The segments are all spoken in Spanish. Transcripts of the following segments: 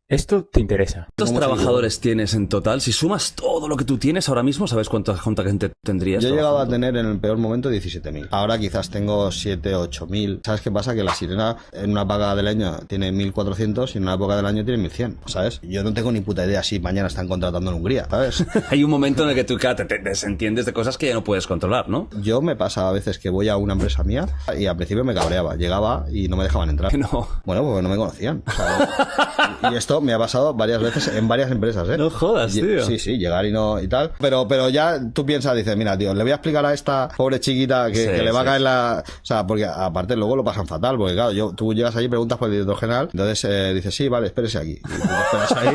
Esto te interesa. ¿Cuántos ¿Cómo se trabajadores tienes en total? Si sumas todo lo que tú tienes ahora mismo, ¿sabes cuánta gente tendrías? Yo he llegado a trabajando? tener en el peor momento 17.000. Ahora quizás tengo 7, 8.000. ¿Sabes qué pasa? Que la Sirena en una paga del año tiene 1.400 y en una época del año tiene 1.100, ¿sabes? Yo no tengo ni puta idea si mañana están contratando en Hungría, ¿sabes? Hay un momento en el que tú claro, te desentiendes de cosas que ya no puedes controlar, ¿no? Yo me pasa a veces que voy a una empresa mía y al principio me cabreaba. Llegaba y no me dejaban entrar. Que no. Bueno, porque no me conocían. O sea, y esto me ha pasado varias veces en varias empresas, ¿eh? No jodas, tío. Sí, sí, llegar y no y tal. Pero ya tú piensas, dices, mira, tío, le voy a explicar a esta pobre chiquita Sí, que le va a sí. caer la... O sea, porque aparte luego lo pasan fatal, porque claro, tú llegas allí y preguntas por el director general, entonces dices, sí, vale, espérese aquí. Y tú te esperas ahí.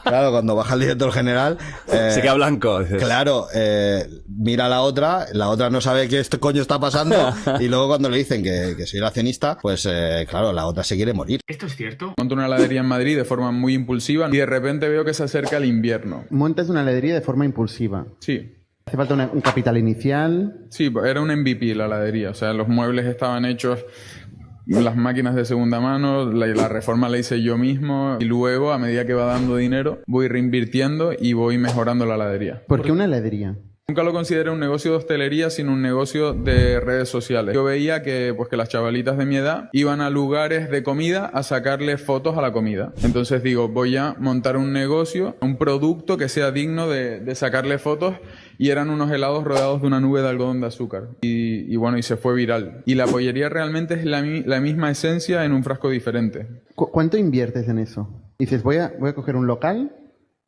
Claro, cuando baja el director general... Se queda blanco. Dices. Claro, mira a la otra no sabe qué este coño está pasando y luego cuando le dicen que soy el accionista, pues claro, la otra se quiere morir. ¿Esto es cierto? Monto una heladería en Madrid de forma muy impulsiva y de repente veo que se acerca el invierno. Montas una heladería de forma impulsiva. Sí. Hace falta un capital inicial. Sí, era un MVP la heladería. O sea, los muebles estaban hechos, las máquinas de segunda mano, la reforma la hice yo mismo y luego, a medida que va dando dinero, voy reinvirtiendo y voy mejorando la heladería. ¿Por qué una heladería? Nunca lo consideré un negocio de hostelería, sino un negocio de redes sociales. Yo veía que las chavalitas de mi edad iban a lugares de comida a sacarle fotos a la comida. Entonces digo, voy a montar un negocio, un producto que sea digno de sacarle fotos, y eran unos helados rodeados de una nube de algodón de azúcar. Y bueno, y se fue viral. Y la pollería realmente es la misma esencia en un frasco diferente. ¿Cuánto inviertes en eso? Dices, voy a coger un local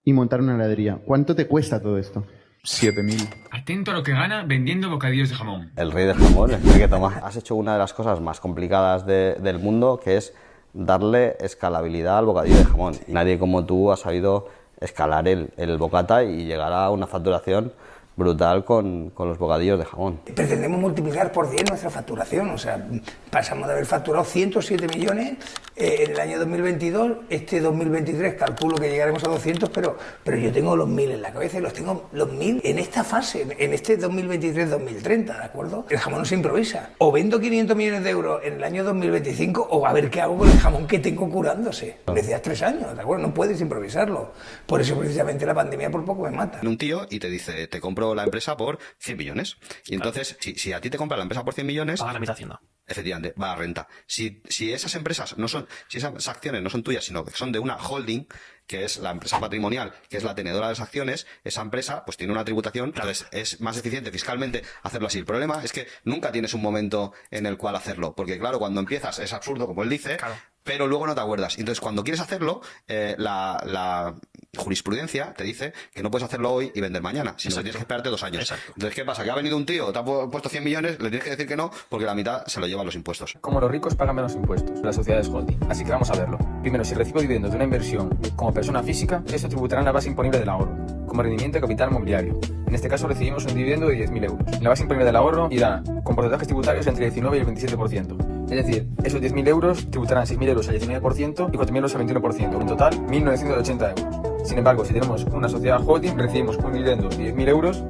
y montar una heladería. ¿Cuánto te cuesta todo esto? 7.000. Atento a lo que gana vendiendo bocadillos de jamón. El rey del jamón, Enrique Tomás. Has hecho una de las cosas más complicadas del mundo, que es darle escalabilidad al bocadillo de jamón. Y nadie como tú ha sabido escalar el bocata y llegar a una facturación brutal con los bocadillos de jamón. Pretendemos multiplicar por 10 nuestra facturación, o sea, pasamos de haber facturado 107 millones en el año 2022, este 2023 calculo que llegaremos a 200, pero yo tengo los 1.000 en la cabeza y los tengo los 1.000 en esta fase, en este 2023-2030, ¿de acuerdo? El jamón no se improvisa. O vendo 500 millones de euros en el año 2025 o a ver qué hago con el jamón que tengo curándose. Decías 3 años, ¿de acuerdo? No puedes improvisarlo. Por eso precisamente la pandemia por poco me mata. Un tío y te dice, te compro la empresa por 100 millones. Y entonces, si a ti te compra la empresa por 100 millones... Paga la mitad Hacienda. Efectivamente, va a renta. Si esas empresas no son, si esas acciones no son tuyas, sino que son de una holding, que es la empresa patrimonial, que es la tenedora de las acciones, esa empresa pues tiene una tributación, entonces es más eficiente fiscalmente hacerlo así. El problema es que nunca tienes un momento en el cual hacerlo, porque claro, cuando empiezas es absurdo, como él dice, Claro. pero luego no te acuerdas. Entonces, cuando quieres hacerlo, la jurisprudencia te dice que no puedes hacerlo hoy y vender mañana, sino que tienes que esperarte 2 años. Exacto. Entonces, ¿qué pasa? Que ha venido un tío, te ha puesto 100 millones, le tienes que decir que no, porque la mitad se lo llevan los impuestos. Como los ricos pagan menos impuestos, las sociedades holding. Así que vamos a verlo. Primero, si recibo dividendos de una inversión como persona física, eso tributará en la base imponible del ahorro, como rendimiento de capital mobiliario. En este caso recibimos un dividendo de 10.000 euros. En la base imponible del ahorro irá con porcentajes tributarios entre el 19 y el 27%. Es decir, esos 10.000 euros tributarán 6.000 euros al 19% y 4.000 euros al 21%. En total, 1.980 euros. Sin embargo, si tenemos una sociedad holding, recibimos un dividendo de 10.000 euros,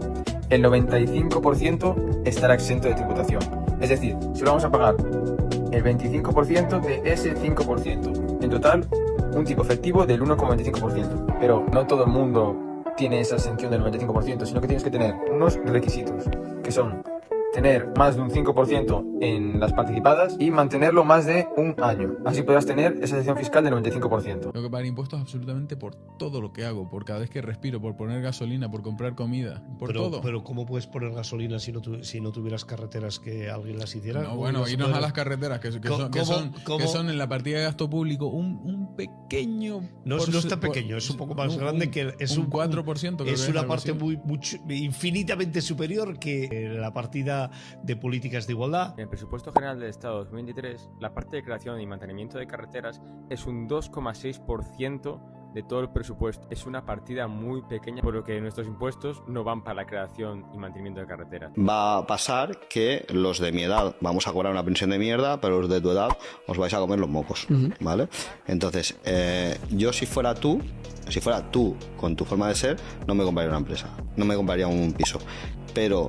el 95% estará exento de tributación. Es decir, solo vamos a pagar el 25% de ese 5%. En total, un tipo efectivo del 1,25%. Pero no todo el mundo tiene esa exención del 95%, sino que tienes que tener unos requisitos, que son tener más de un 5% en las participadas y mantenerlo más de un año. Así podrás tener esa exención fiscal del 95%. Tengo que pagar impuestos absolutamente por todo lo que hago, por cada vez que respiro, por poner gasolina, por comprar comida, por todo. Pero ¿cómo puedes poner gasolina si no tuvieras carreteras que alguien las hiciera? No, bueno, irnos a las carreteras que son en la partida de gasto público un pequeño... No es tan pequeño, es un poco más grande que... Es un 4%. Creo es que una parte así. infinitamente superior que la partida de políticas de igualdad. En el presupuesto general del Estado 2023, la parte de creación y mantenimiento de carreteras es un 2,6% de todo el presupuesto. Es una partida muy pequeña, por lo que nuestros impuestos no van para la creación y mantenimiento de carreteras. Va a pasar que los de mi edad vamos a cobrar una pensión de mierda, pero los de tu edad os vais a comer los mocos, ¿vale? Entonces, yo si fuera tú con tu forma de ser, no me compraría una empresa, no me compraría un piso. Pero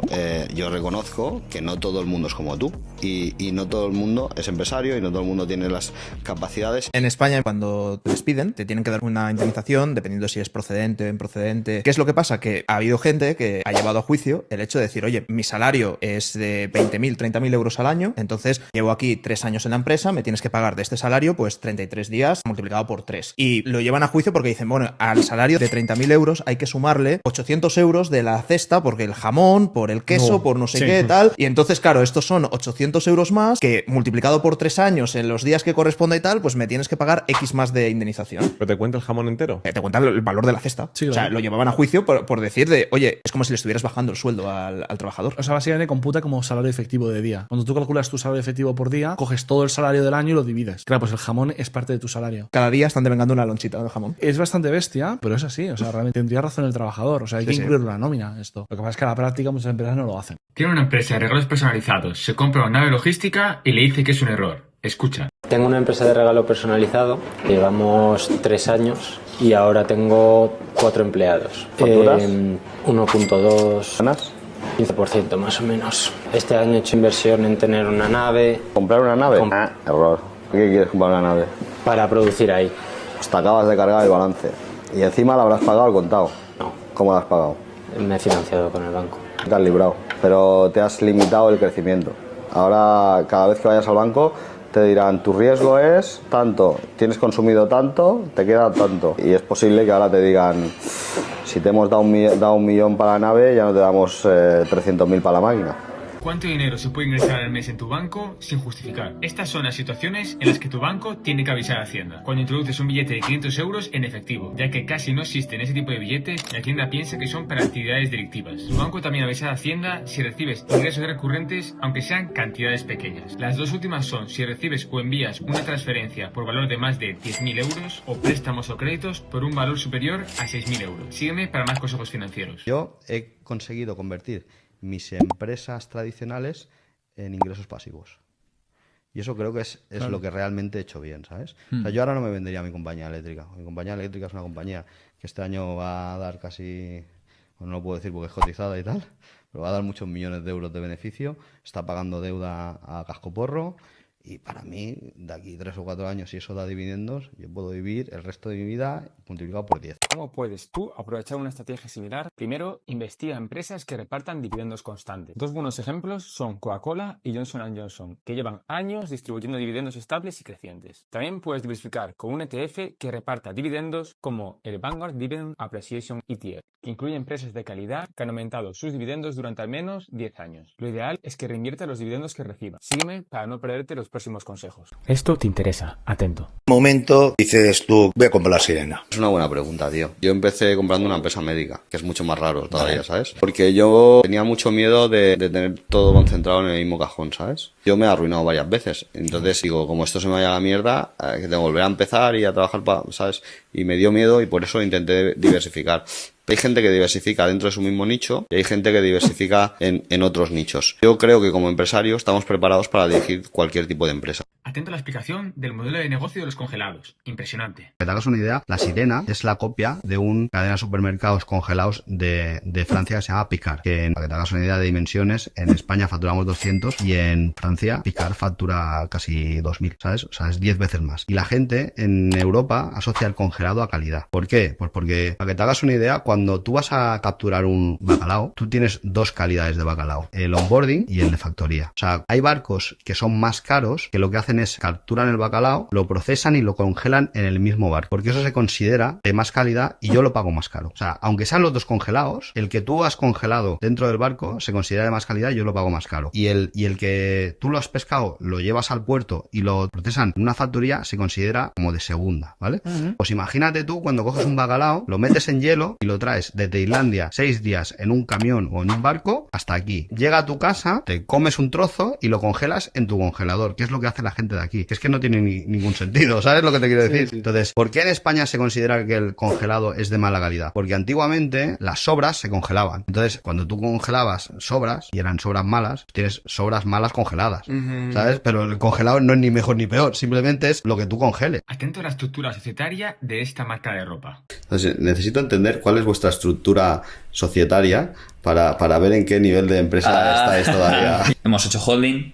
yo reconozco que no todo el mundo es como tú. y no todo el mundo es empresario y no todo el mundo tiene las capacidades. En España, cuando te despiden, te tienen que dar una indemnización dependiendo si es procedente o improcedente. ¿Qué es lo que pasa? Que ha habido gente que ha llevado a juicio el hecho de decir, oye, mi salario es de 20.000, 30.000 euros al año, entonces llevo aquí 3 años en la empresa, me tienes que pagar de este salario pues 33 días multiplicado por 3. Y lo llevan a juicio porque dicen, bueno, al salario de 30.000 euros hay que sumarle 800 euros de la cesta porque el jamón, por el queso, por no sé qué, tal. Y entonces, claro, estos son 800 euros más que multiplicado por 3 años en los días que corresponda y tal, pues me tienes que pagar X más de indemnización. ¿Pero te cuenta el jamón entero? Te cuenta el valor de la cesta. Sí, claro. O sea, lo llevaban a juicio por decir de, oye, es como si le estuvieras bajando el sueldo al trabajador. O sea, básicamente computa como salario efectivo de día. Cuando tú calculas tu salario efectivo por día, coges todo el salario del año y lo divides. Claro, pues el jamón es parte de tu salario. Cada día están devengando una lonchita de jamón. Es bastante bestia, pero es así. O sea, realmente tendría razón el trabajador. O sea, hay que incluir una nómina esto. Lo que pasa es que a la práctica muchas empresas no lo hacen. Tiene una empresa de regalos personalizados, se compra una nave logística y le dice que es un error. Escucha. Tengo una empresa de regalo personalizado, llevamos 3 años y ahora tengo 4 empleados. ¿Facturas? 1.2, ¿Ganas? 15% más o menos. Este año he hecho inversión en tener una nave. ¿Comprar una nave? Error. ¿Por qué quieres comprar una nave? Para producir ahí. Pues te acabas de cargar el balance. Y encima la habrás pagado al contado. No. ¿Cómo la has pagado? Me he financiado con el banco. Te has librado, pero te has limitado el crecimiento. Ahora, cada vez que vayas al banco, te dirán, tu riesgo es tanto, tienes consumido tanto, te queda tanto. Y es posible que ahora te digan, si te hemos dado un millón para la nave, ya no te damos 300.000 para la máquina. ¿Cuánto dinero se puede ingresar al mes en tu banco sin justificar? Estas son las situaciones en las que tu banco tiene que avisar a Hacienda. Cuando introduces un billete de 500 euros en efectivo, ya que casi no existen ese tipo de billetes, la Hacienda piensa que son para actividades delictivas. Tu banco también avisa a Hacienda si recibes ingresos recurrentes, aunque sean cantidades pequeñas. Las dos últimas son si recibes o envías una transferencia por valor de más de 10.000 euros o préstamos o créditos por un valor superior a 6.000 euros. Sígueme para más consejos financieros. Yo he conseguido convertir mis empresas tradicionales en ingresos pasivos. Y eso creo que es claro, lo que realmente he hecho bien, ¿sabes? O sea, yo ahora no me vendería mi compañía eléctrica. Mi compañía eléctrica es una compañía que este año va a dar casi, bueno, no lo puedo decir porque es cotizada y tal, pero va a dar muchos millones de euros de beneficio, está pagando deuda a cascoporro. Y para mí, de aquí 3 o 4 años, si eso da dividendos, yo puedo vivir el resto de mi vida multiplicado por 10. ¿Cómo puedes tú aprovechar una estrategia similar? Primero, investiga empresas que repartan dividendos constantes. 2 buenos ejemplos son Coca-Cola y Johnson & Johnson, que llevan años distribuyendo dividendos estables y crecientes. También puedes diversificar con un ETF que reparta dividendos como el Vanguard Dividend Appreciation ETF, que incluye empresas de calidad que han aumentado sus dividendos durante al menos 10 años. Lo ideal es que reinvierta los dividendos que reciba. Sígueme para no perderte los próximos consejos. Esto te interesa, atento. Momento, dices tú, voy a comprar la sirena. Es una buena pregunta, tío. Yo empecé comprando una empresa médica, que es mucho más raro todavía, ¿sabes? Porque yo tenía mucho miedo de tener todo concentrado en el mismo cajón, ¿sabes? Yo me he arruinado varias veces. Entonces digo, como esto se me vaya a la mierda, que tengo que volver a empezar y a trabajar, ¿sabes? Y me dio miedo y por eso intenté diversificar. Hay gente que diversifica dentro de su mismo nicho y hay gente que diversifica en otros nichos. Yo creo que como empresario estamos preparados para dirigir cualquier tipo de empresa. Atento a la explicación del modelo de negocio de los congelados. Impresionante. Para que te hagas una idea, la Sirena es la copia de una cadena de supermercados congelados de Francia que se llama Picard. Que para que te hagas una idea de dimensiones, en España facturamos 200 y en Francia Picard factura casi 2.000, ¿sabes? O sea, es 10 veces más. Y la gente en Europa asocia el congelado a calidad. ¿Por qué? Pues porque, para que te hagas una idea, cuando tú vas a capturar un bacalao, tú tienes 2 calidades de bacalao, el onboarding y el de factoría. O sea, hay barcos que son más caros que lo que hacen es capturan el bacalao, lo procesan y lo congelan en el mismo barco, porque eso se considera de más calidad y yo lo pago más caro. O sea, aunque sean los dos congelados, el que tú has congelado dentro del barco se considera de más calidad y yo lo pago más caro. Y el que tú lo has pescado, lo llevas al puerto y lo procesan en una factoría, se considera como de segunda, ¿vale? Pues imagínate tú cuando coges un bacalao, lo metes en hielo y lo traes de Tailandia 6 días en un camión o en un barco hasta aquí. Llega a tu casa, te comes un trozo y lo congelas en tu congelador, que es lo que hace la gente de aquí, que es que no tiene ningún sentido, ¿sabes lo que te quiero decir? Sí. Entonces, ¿por qué en España se considera que el congelado es de mala calidad? Porque antiguamente las sobras se congelaban. Entonces, cuando tú congelabas sobras y eran sobras malas, tienes sobras malas congeladas, ¿sabes? Pero el congelado no es ni mejor ni peor, simplemente es lo que tú congeles. Atento a la estructura societaria de esta marca de ropa. Entonces, necesito entender cuál es vuestra estructura societaria para ver en qué nivel de empresa estáis todavía. Hemos hecho holding.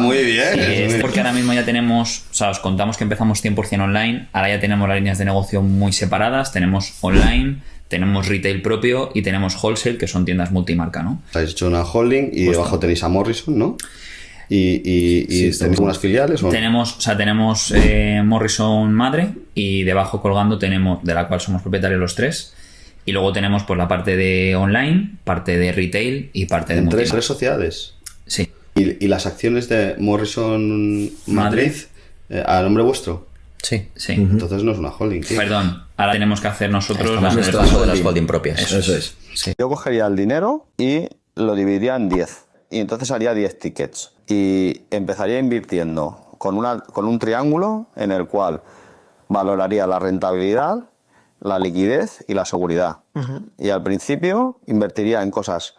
Muy bien. Sí, es porque ahora mismo ya tenemos, o sea, os contamos que empezamos 100% online, ahora ya tenemos las líneas de negocio muy separadas, tenemos online, tenemos retail propio y tenemos wholesale, que son tiendas multimarca, ¿no? Habéis hecho una holding y debajo tenéis a Morrison, ¿no? Y tenéis unas filiales, ¿o? Tenemos Morrison madre y debajo colgando tenemos, de la cual somos propietarios los tres. Y luego tenemos pues la parte de online, parte de retail y parte de multimarca. ¿Tres sociedades? Sí. ¿Y las acciones de Morrison Madrid a nombre vuestro? Sí. Entonces no es una holding, tío. Perdón, ahora tenemos que hacer nosotros las de las holding propias. Eso es. Sí. Yo cogería el dinero y lo dividiría en 10. Y entonces haría 10 tickets. Y empezaría invirtiendo con un triángulo en el cual valoraría la rentabilidad, la liquidez y la seguridad. Y al principio invertiría en cosas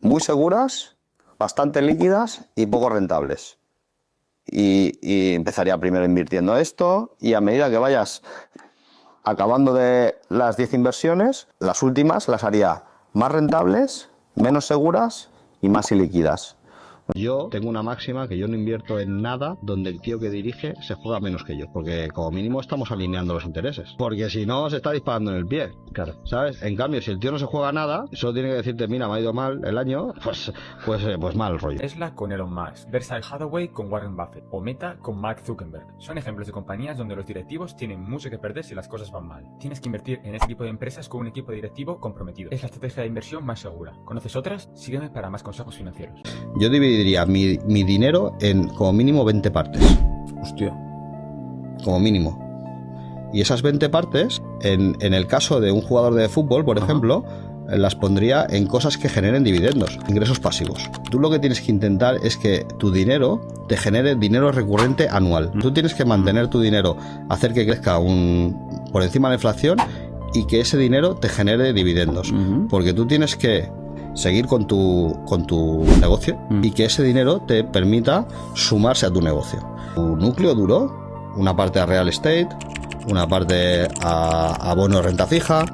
muy seguras, bastante líquidas y poco rentables. Y empezaría primero invirtiendo esto y a medida que vayas acabando de las 10 inversiones, las últimas las haría más rentables, menos seguras y más ilíquidas. Yo tengo una máxima que yo no invierto en nada donde el tío que dirige se juega menos que yo, porque como mínimo estamos alineando los intereses, porque si no se está disparando en el pie, claro, ¿sabes? En cambio, si el tío no se juega nada, solo tiene que decirte, mira, me ha ido mal el año, pues mal rollo. Tesla con Elon Musk, Berkshire Hathaway con Warren Buffett o Meta con Mark Zuckerberg. Son ejemplos de compañías donde los directivos tienen mucho que perder si las cosas van mal. Tienes que invertir en este tipo de empresas con un equipo directivo comprometido. Es la estrategia de inversión más segura. ¿Conoces otras? Sígueme para más consejos financieros. Yo dividiría mi dinero en como mínimo 20 partes. Hostia. Como mínimo. Y esas 20 partes, en el caso de un jugador de fútbol, por ejemplo, las pondría en cosas que generen dividendos, ingresos pasivos. Tú lo que tienes que intentar es que tu dinero te genere dinero recurrente anual. Tú tienes que mantener tu dinero, hacer que crezca por encima de la inflación y que ese dinero te genere dividendos. Porque tú tienes que seguir con tu negocio y que ese dinero te permita sumarse a tu negocio. Tu núcleo duro, una parte a real estate, una parte a bono de renta fija,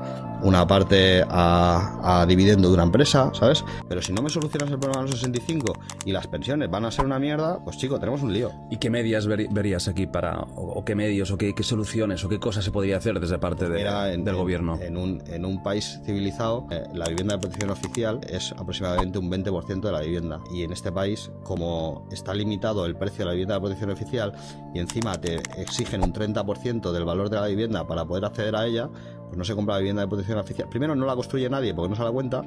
una parte a dividendo de una empresa, ¿sabes? Pero si no me solucionas el problema de los 65 y las pensiones van a ser una mierda, pues chico, tenemos un lío. ¿Y qué medidas verías aquí o qué medios o qué soluciones o qué cosas se podría hacer desde parte del gobierno? En un país civilizado, la vivienda de protección oficial es aproximadamente un 20% de la vivienda. Y en este país, como está limitado el precio de la vivienda de protección oficial y encima te exigen un 30% del valor de la vivienda para poder acceder a ella, pues no se compra vivienda de protección oficial. Primero, no la construye nadie porque no se da cuenta.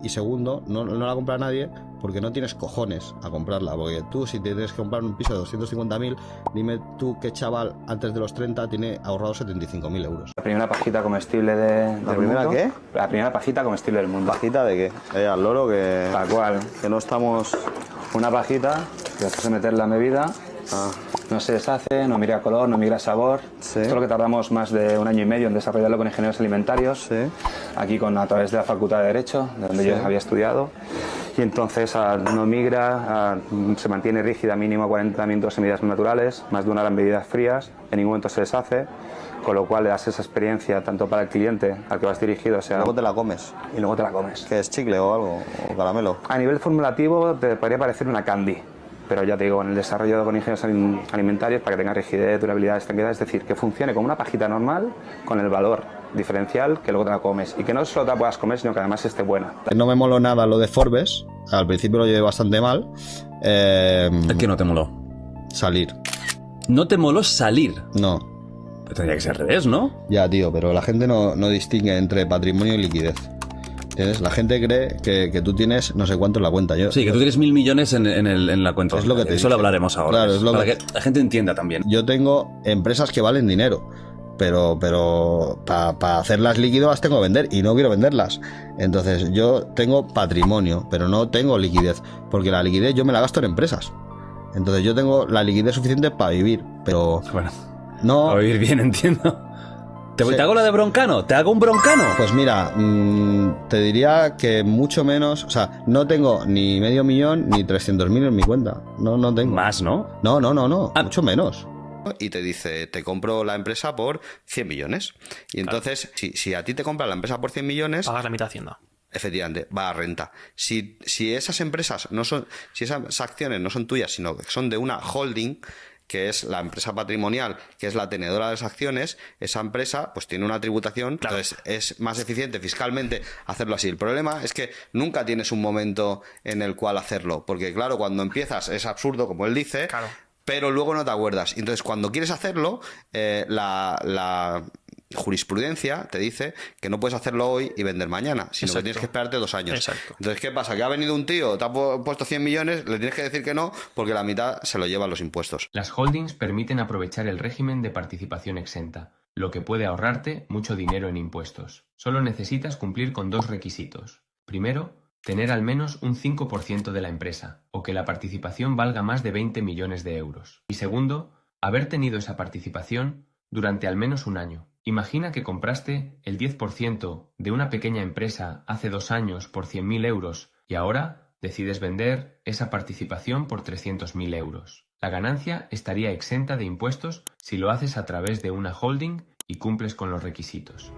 Y segundo, no la compra nadie porque no tienes cojones a comprarla. Porque tú, si tienes que comprar un piso de 250.000, dime tú qué chaval antes de los 30 tiene ahorrado 75.000 euros. La primera pajita comestible del primera mundo. qué? La primera pajita comestible del mundo. ¿Pajita de qué? Al loro que... Tal cual. Que no estamos... Una pajita que después de meter la bebida... No se deshace, no mira color, no mira sabor. Sí. Esto es lo que tardamos más de 1 año y medio en desarrollarlo con ingenieros alimentarios. Sí. Aquí a través de la Facultad de Derecho, de donde Sí. yo había estudiado. Y entonces no migra, se mantiene rígida mínimo 40 minutos en medidas naturales, más de 1 hora en bebidas frías, en ningún momento se deshace, con lo cual le das esa experiencia tanto para el cliente al que vas dirigido. O sea, Luego te la comes. Y luego te la comes. ¿Qué es, chicle o algo? ¿O caramelo? A nivel formulativo te podría parecer una candy. Pero ya te digo, en el desarrollo con ingenieros alimentarios, para que tenga rigidez, durabilidad, estabilidad, es decir, que funcione como una pajita normal, con el valor diferencial, que luego te la comes. Y que no solo te la puedas comer, sino que además esté buena. No me moló nada lo de Forbes. Al principio lo llevé bastante mal. ¿Qué no te moló? Salir. ¿No te moló salir? No. Pero tendría que ser al revés, ¿no? Ya, tío, pero la gente no distingue entre patrimonio y liquidez. ¿Entiendes? La gente cree que tú tienes no sé cuánto en la cuenta. Sí, que tú tienes 1.000 millones en la cuenta. Es lo que te Eso dije. lo hablaremos ahora. Claro, es lo para que... que la gente entienda también. Yo tengo empresas que valen dinero, pero para hacerlas líquido las tengo que vender y no quiero venderlas. Entonces yo tengo patrimonio, pero no tengo liquidez, porque la liquidez yo me la gasto en empresas. Entonces yo tengo la liquidez suficiente para vivir, pero... Bueno, no... para vivir bien, entiendo. ¿Te hago la de broncano? ¿Te hago un broncano? Pues mira, te diría que mucho menos... O sea, no tengo ni $500.000 ni 300.000 en mi cuenta. No tengo. ¿Más, no? No. Mucho menos. y te dice, te compro la empresa por 100 millones. Y entonces, si a ti te compra la empresa por 100 millones... Pagas la mitad de Hacienda. Efectivamente, va a renta. Si esas empresas no son, si esas acciones no son tuyas, sino que son de una holding, que es la empresa patrimonial, que es la tenedora de las acciones, esa empresa pues tiene una tributación, entonces es más eficiente fiscalmente hacerlo así. El problema es que nunca tienes un momento en el cual hacerlo, porque claro, cuando empiezas es absurdo, como él dice, pero luego no te acuerdas. Entonces, cuando quieres hacerlo, la jurisprudencia te dice que no puedes hacerlo hoy y vender mañana, sino que tienes que esperarte 2 años. Exacto. Entonces, ¿qué pasa? Que ha venido un tío, te ha puesto 100 millones, le tienes que decir que no, porque la mitad se lo llevan los impuestos. Las holdings permiten aprovechar el régimen de participación exenta, lo que puede ahorrarte mucho dinero en impuestos. Solo necesitas cumplir con 2 requisitos. Primero, tener al menos un 5% de la empresa, o que la participación valga más de 20 millones de euros. Y segundo, haber tenido esa participación durante al menos un año. Imagina que compraste el 10% de una pequeña empresa hace 2 años por 100.000 euros y ahora decides vender esa participación por 300.000 euros. La ganancia estaría exenta de impuestos si lo haces a través de una holding y cumples con los requisitos.